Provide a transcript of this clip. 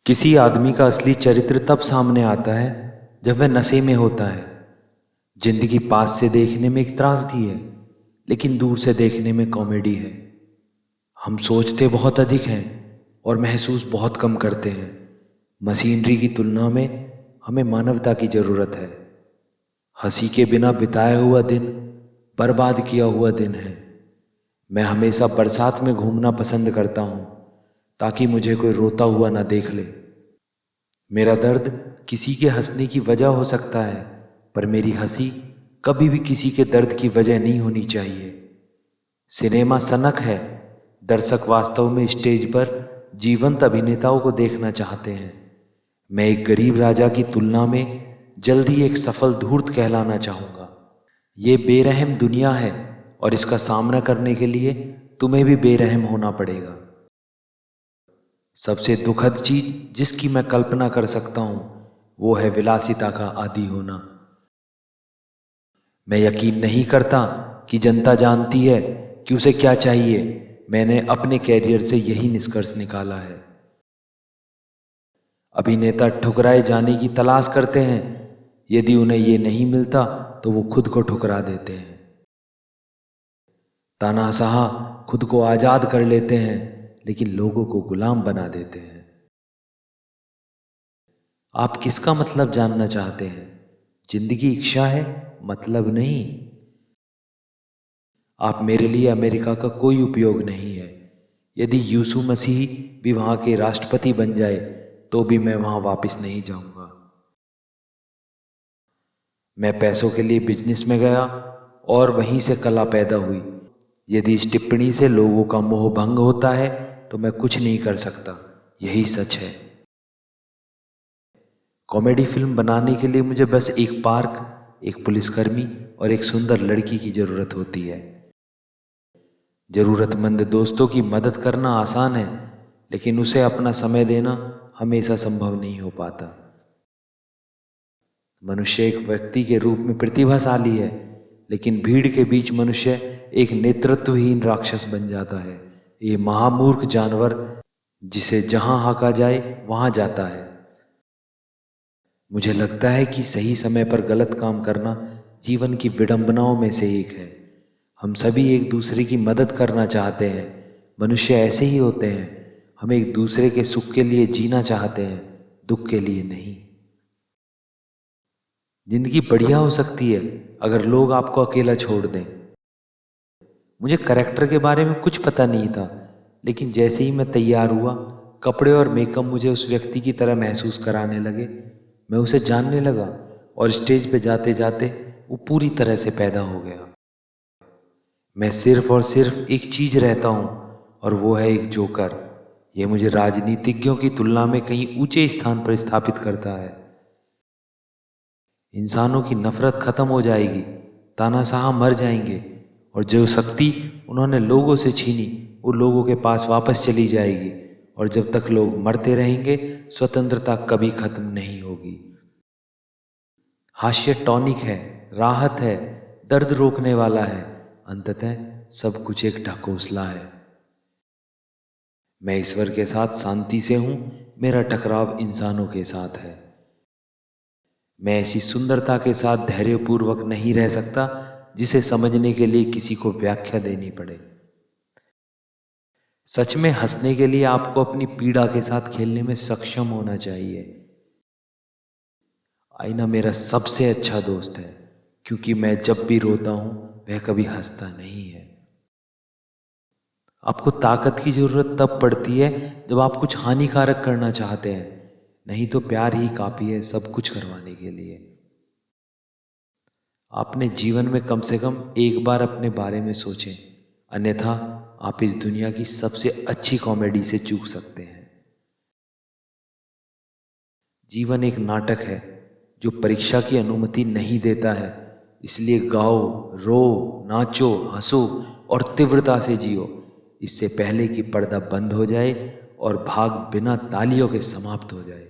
किसी आदमी का असली चरित्र तब सामने आता है जब वह नशे में होता है। जिंदगी पास से देखने में एक त्रासदी है, लेकिन दूर से देखने में कॉमेडी है। हम सोचते बहुत अधिक हैं और महसूस बहुत कम करते हैं। मशीनरी की तुलना में हमें मानवता की जरूरत है। हंसी के बिना बिताया हुआ दिन बर्बाद किया हुआ दिन है। मैं हमेशा बरसात में घूमना पसंद करता हूँ ताकि मुझे कोई रोता हुआ ना देख ले। मेरा दर्द किसी के हंसने की वजह हो सकता है, पर मेरी हंसी कभी भी किसी के दर्द की वजह नहीं होनी चाहिए। सिनेमा सनक है। दर्शक वास्तव में स्टेज पर जीवंत अभिनेताओं को देखना चाहते हैं। मैं एक गरीब राजा की तुलना में जल्दी एक सफल धूर्त कहलाना चाहूँगा। ये बेरहम दुनिया है और इसका सामना करने के लिए तुम्हें भी बेरहम होना पड़ेगा। सबसे दुखद चीज जिसकी मैं कल्पना कर सकता हूं वो है विलासिता का आदी होना। मैं यकीन नहीं करता कि जनता जानती है कि उसे क्या चाहिए। मैंने अपने कैरियर से यही निष्कर्ष निकाला है। अभिनेता ठुकराए जाने की तलाश करते हैं। यदि उन्हें ये नहीं मिलता तो वो खुद को ठुकरा देते हैं। तानाशाह खुद को आजाद कर लेते हैं, लेकिन लोगों को गुलाम बना देते हैं। आप किसका मतलब जानना चाहते हैं? जिंदगी इच्छा है, मतलब नहीं। आप मेरे लिए अमेरिका का कोई उपयोग नहीं है। यदि यीशु मसीह भी वहां के राष्ट्रपति बन जाए तो भी मैं वहां वापस नहीं जाऊंगा। मैं पैसों के लिए बिजनेस में गया और वहीं से कला पैदा हुई। यदि इस टिप्पणी से लोगों का मोह भंग होता है तो मैं कुछ नहीं कर सकता। यही सच है। कॉमेडी फिल्म बनाने के लिए मुझे बस एक पार्क, एक पुलिसकर्मी और एक सुंदर लड़की की जरूरत होती है। जरूरतमंद दोस्तों की मदद करना आसान है, लेकिन उसे अपना समय देना हमेशा संभव नहीं हो पाता। मनुष्य एक व्यक्ति के रूप में प्रतिभाशाली है, लेकिन भीड़ के बीच मनुष्य एक नेतृत्वहीन राक्षस बन जाता है। ये महामूर्ख जानवर जिसे जहां हाका जाए वहां जाता है। मुझे लगता है कि सही समय पर गलत काम करना जीवन की विडंबनाओं में से एक है। हम सभी एक दूसरे की मदद करना चाहते हैं। मनुष्य ऐसे ही होते हैं। हम एक दूसरे के सुख के लिए जीना चाहते हैं, दुख के लिए नहीं। जिंदगी बढ़िया हो सकती है अगर लोग आपको अकेला छोड़ दें। मुझे कैरेक्टर के बारे में कुछ पता नहीं था, लेकिन जैसे ही मैं तैयार हुआ, कपड़े और मेकअप मुझे उस व्यक्ति की तरह महसूस कराने लगे। मैं उसे जानने लगा और स्टेज पे जाते जाते वो पूरी तरह से पैदा हो गया। मैं सिर्फ और सिर्फ एक चीज रहता हूं और वो है एक जोकर। ये मुझे राजनीतिज्ञों की तुलना में कहीं ऊंचे स्थान पर स्थापित करता है। इंसानों की नफरत खत्म हो जाएगी, तानाशाह मर जाएंगे और जो शक्ति उन्होंने लोगों से छीनी वो लोगों के पास वापस चली जाएगी। और जब तक लोग मरते रहेंगे स्वतंत्रता कभी खत्म नहीं होगी। हास्य टॉनिक है, राहत है, दर्द रोकने वाला है। अंततः सब कुछ एक ढकोसला है। मैं ईश्वर के साथ शांति से हूं। मेरा टकराव इंसानों के साथ है। मैं ऐसी सुंदरता के साथ धैर्यपूर्वक नहीं रह सकता जिसे समझने के लिए किसी को व्याख्या देनी पड़े। सच में हंसने के लिए आपको अपनी पीड़ा के साथ खेलने में सक्षम होना चाहिए। आईना मेरा सबसे अच्छा दोस्त है, क्योंकि मैं जब भी रोता हूं वह कभी हंसता नहीं है। आपको ताकत की जरूरत तब पड़ती है जब आप कुछ हानिकारक करना चाहते हैं, नहीं तो प्यार ही काफी है सब कुछ करवाने के लिए। आपने जीवन में कम से कम एक बार अपने बारे में सोचें, अन्यथा आप इस दुनिया की सबसे अच्छी कॉमेडी से चूक सकते हैं। जीवन एक नाटक है जो परीक्षा की अनुमति नहीं देता है। इसलिए गाओ, रो, नाचो, हंसो और तीव्रता से जियो, इससे पहले कि पर्दा बंद हो जाए और भाग बिना तालियों के समाप्त हो जाए।